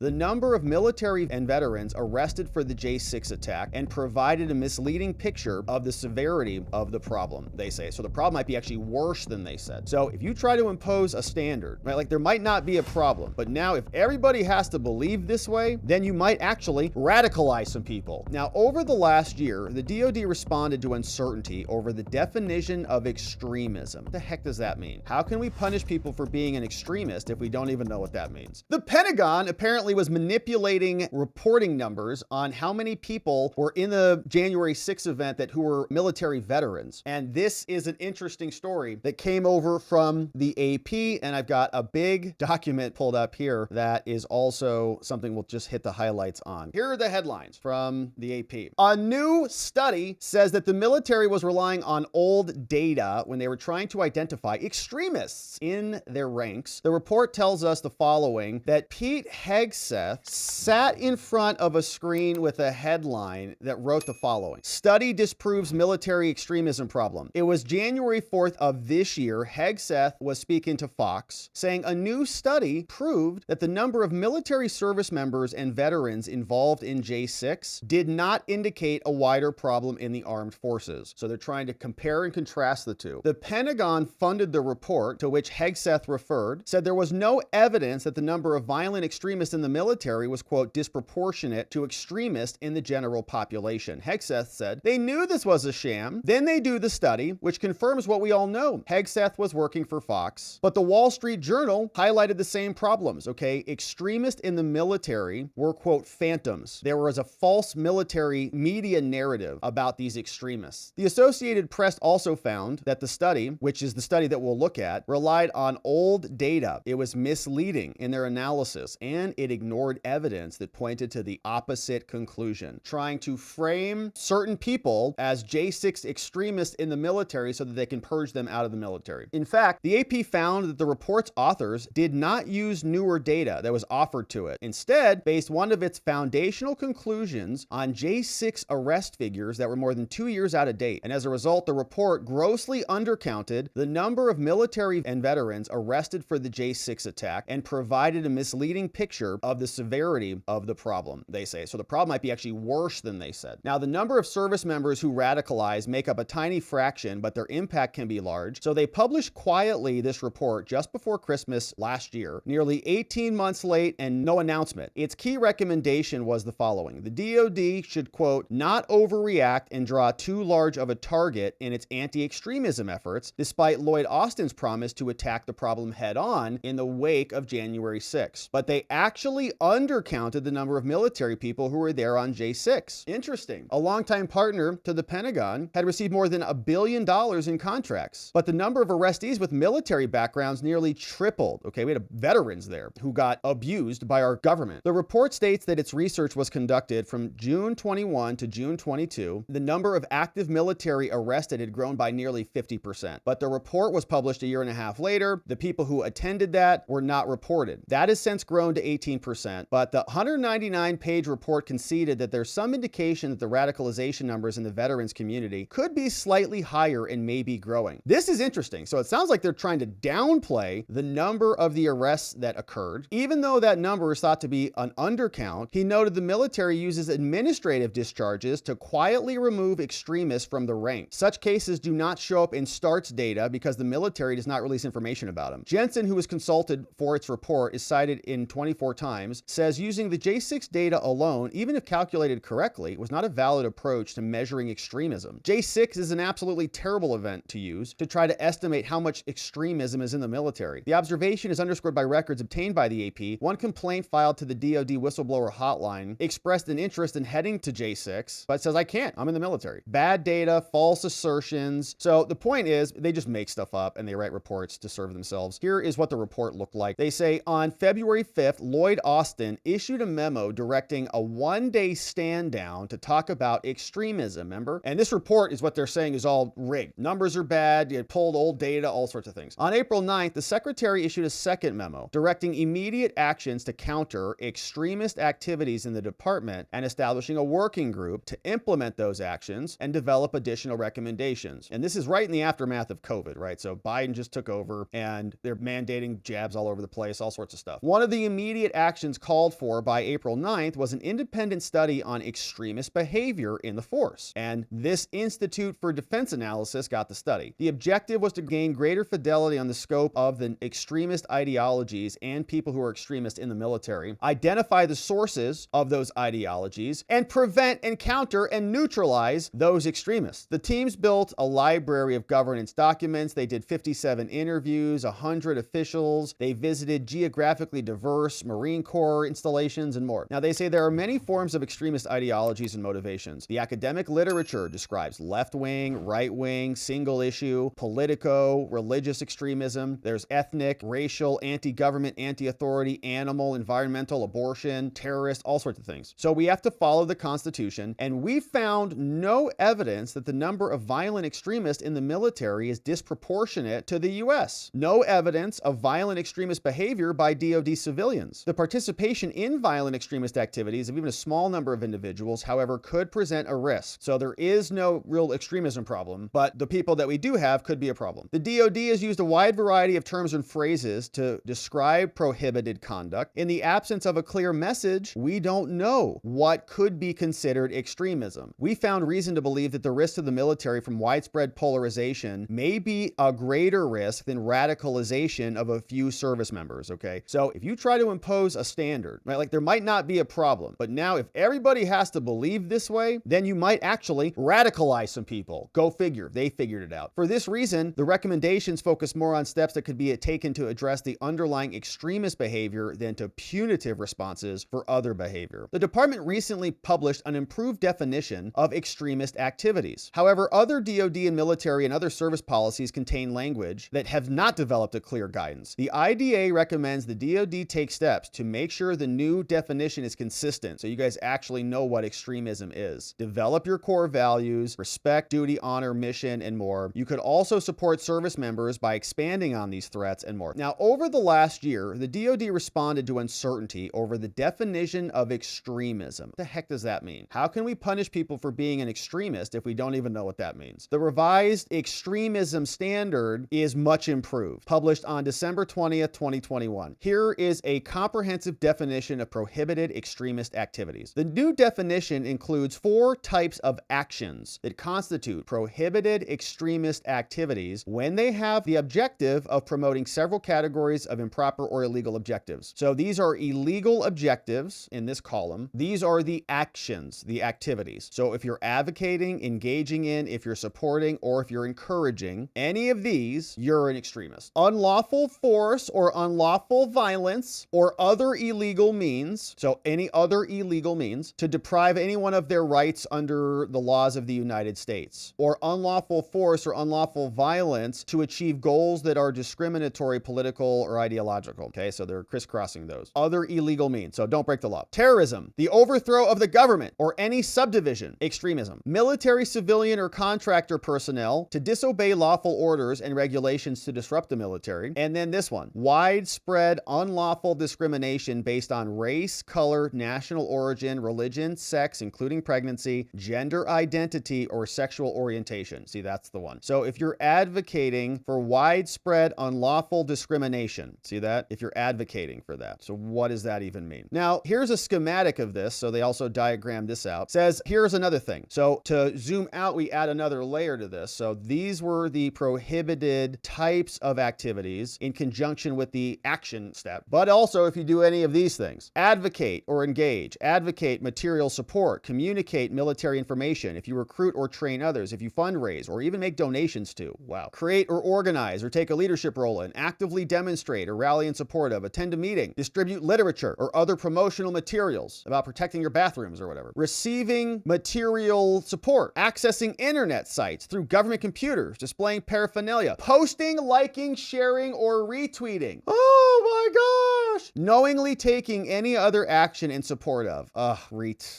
The number of military and veterans arrested for the J6 attack and provided a misleading picture of the severity of the problem, they say. So the problem might be actually worse than they said. So if you try to impose a standard, right, like there might not be a problem, but now if everybody has to believe this way, then you might actually radicalize some people. Now, over the last year, the DoD responded to uncertainty over the definition of extremism. What the heck does that mean? How can we punish people for being an extremist if we don't even know what that means? The Pentagon apparently was manipulating reporting numbers on how many people were in the January 6th event who were military veterans. And this is an interesting story that came over from the AP, and I've got a big document pulled up here that is also something we'll just hit the highlights on. Here are the headlines from the AP. A new study says that the military was relying on old data when they were trying to identify extremists in their ranks. The report tells us the following, that Pete Hegseth sat in front of a screen with a headline that wrote the following: study disproves military extremism problem. It was January 4th of this year. Hegseth was speaking to Fox, saying a new study proved that the number of military service members and veterans involved in J6 did not indicate a wider problem in the armed forces. So they're trying to compare and contrast the two. The Pentagon funded the report to which Hegseth referred, said there was no evidence that the number of violent extremists in the military was, quote, disproportionate to extremists in the general population. Hegseth said they knew this was a sham. Then they do the study, which confirms what we all know. Hegseth was working for Fox, but the Wall Street Journal highlighted the same problems, okay? Extremists in the military were, quote, phantoms. There was a false military media narrative about these extremists. The Associated Press also found that the study, which is the study that we'll look at, relied on old data. It was misleading in their analysis, and it ignored evidence that pointed to the opposite conclusion, trying to frame certain people as J6 extremists in the military so that they can purge them out of the military. In fact, the AP found that the report's authors did not use newer data that was offered to it. Instead, based one of its foundational conclusions on J6 arrest figures that were more than 2 years out of date. And as a result, the report grossly undercounted the number of military and veterans arrested for the J6 attack and provided a misleading picture of the severity of the problem, they say. So the problem might be actually worse than they said. Now, the number of service members who radicalize make up a tiny fraction, but their impact can be large. So they published quietly this report just before Christmas last year, nearly 18 months late and no announcement. Its key recommendation was the following: the DoD should, quote, not overreact and draw too large of a target in its anti-extremism efforts, despite Lloyd Austin's promise to attack the problem head on in the wake of January 6th. But they actually undercounted the number of military people who were there on J6. Interesting. A longtime partner to the Pentagon had received more than $1 billion in contracts, but the number of arrestees with military backgrounds nearly tripled. Okay, we had veterans there who got abused by our government. The report states that its research was conducted from June 21 to June 22. The number of active military arrested had grown by nearly 50%. But the report was published a year and a half later. The people who attended that were not reported. That has since grown to 18%. But the 199-page report conceded that there's some indication that the radicalization numbers in the veterans community could be slightly higher and maybe growing. This is interesting. So it sounds like they're trying to downplay the number of the arrests that occurred. Even though that number is thought to be an undercount, he noted the military uses administrative discharges to quietly remove extremists from the ranks. Such cases do not show up in START's data because the military does not release information about them. Jensen, who was consulted for its report, is cited in 24 times, says using the J6 data alone, even if calculated correctly, was not a valid approach to measuring extremism. J6 is an absolutely terrible event to use to try to estimate how much extremism is in the military. The observation is underscored by records obtained by the AP. One complaint filed to the DoD whistleblower hotline expressed an interest in heading to J6, but says, I can't, I'm in the military. Bad data, false assertions. So the point is, they just make stuff up and they write reports to serve themselves. Here is what the report looked like. They say on February 5th, Lloyd Austin issued a memo directing a one-day stand down to talk about extremism, remember? And this report is what they're saying is all rigged. Numbers are bad, you pulled old data, all sorts of things. On April 9th, the secretary issued a second memo directing immediate actions to counter extremist activities in the department and establishing a working group to implement those actions and develop additional recommendations. And this is right in the aftermath of COVID, right? So Biden just took over and they're mandating jabs all over the place, all sorts of stuff. One of the immediate actions actions called for by April 9th was an independent study on extremist behavior in the force. And this Institute for Defense Analysis got the study. The objective was to gain greater fidelity on the scope of the extremist ideologies and people who are extremists in the military, identify the sources of those ideologies, and prevent and counter and neutralize those extremists. The teams built a library of governance documents. They did 57 interviews, 100 officials. They visited geographically diverse Marine Corps installations and more. Now, they say there are many forms of extremist ideologies and motivations. The academic literature describes left-wing, right-wing, single issue, politico, religious extremism. There's ethnic, racial, anti-government, anti-authority, animal, environmental, abortion, terrorist, all sorts of things. So we have to follow the Constitution, and we found no evidence that the number of violent extremists in the military is disproportionate to the U.S. No evidence of violent extremist behavior by DoD civilians. The participation in violent extremist activities of even a small number of individuals, however, could present a risk. So there is no real extremism problem, but the people that we do have could be a problem. The DoD has used a wide variety of terms and phrases to describe prohibited conduct. In the absence of a clear message, we don't know what could be considered extremism. We found reason to believe that the risk to the military from widespread polarization may be a greater risk than radicalization of a few service members, okay? So if you try to impose a standard, right, like there might not be a problem, but now if everybody has to believe this way, then you might actually radicalize some people. Go figure. They figured it out. For this reason, the recommendations focus more on steps that could be taken to address the underlying extremist behavior than to punitive responses for other behavior. The department recently published an improved definition of extremist activities. However, other DoD and military and other service policies contain language that have not developed a clear guidance. The IDA recommends the DoD take steps to make sure the new definition is consistent so you guys actually know what extremism is. Develop your core values, respect, duty, honor, mission, and more. You could also support service members by expanding on these threats and more. Now, over the last year, the DoD responded to uncertainty over the definition of extremism. What the heck does that mean? How can we punish people for being an extremist if we don't even know what that means? The revised extremism standard is much improved, published on December 20th, 2021. Here is a comprehensive definition of prohibited extremist activities. The new definition includes 4 types of actions that constitute prohibited extremist activities when they have the objective of promoting several categories of improper or illegal objectives. So these are illegal objectives in this column. These are the actions, the activities. So if you're advocating, engaging in, if you're supporting, or if you're encouraging any of these, you're an extremist. Unlawful force or unlawful violence or other illegal means, so any other illegal means, to deprive anyone of their rights under the laws of the United States, or unlawful force or unlawful violence to achieve goals that are discriminatory, political, or ideological. Okay, so they're crisscrossing those. Other illegal means, so don't break the law. Terrorism, the overthrow of the government or any subdivision. Extremism, military, civilian, or contractor personnel to disobey lawful orders and regulations to disrupt the military. And then this one, widespread unlawful discrimination based on race, color, national origin, religion, sex, including pregnancy, gender identity, or sexual orientation. See, that's the one. So if you're advocating for widespread unlawful discrimination, see that? If you're advocating for that. So what does that even mean? Now, here's a schematic of this. So they also diagrammed this out. Says, here's another thing. So to zoom out, we add another layer to this. So these were the prohibited types of activities in conjunction with the action step. But also, if you do any of these things, advocate or engage, advocate material support, communicate military information, if you recruit or train others, if you fundraise or even make donations to, wow, create or organize or take a leadership role in, actively demonstrate or rally in support of, attend a meeting, distribute literature or other promotional materials about protecting your bathrooms or whatever, receiving material support, accessing internet sites through government computers, displaying paraphernalia, posting, liking, sharing, or retweeting. Oh my gosh! Knowingly taking any other action in support of.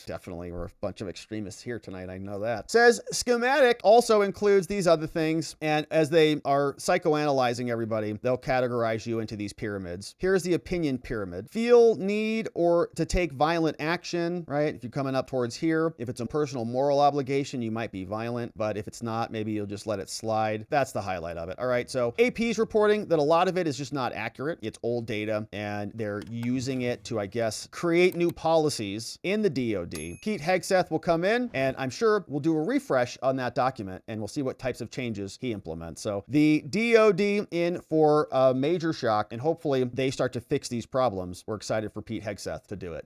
Definitely, we're a bunch of extremists here tonight, I know that. Says, schematic also includes these other things, and as they are psychoanalyzing everybody, they'll categorize you into these pyramids. Here's the opinion pyramid. Feel, need, or to take violent action, right? If you're coming up towards here, if it's a personal moral obligation, you might be violent, but if it's not, maybe you'll just let it slide. That's the highlight of it. All right, so AP's reporting that a lot of it is just not accurate. It's old data, and and they're using it to, I guess, create new policies in the DoD. Pete Hegseth will come in, and I'm sure we'll do a refresh on that document, and we'll see what types of changes he implements. So the DoD in for a major shock, and hopefully they start to fix these problems. We're excited for Pete Hegseth to do it.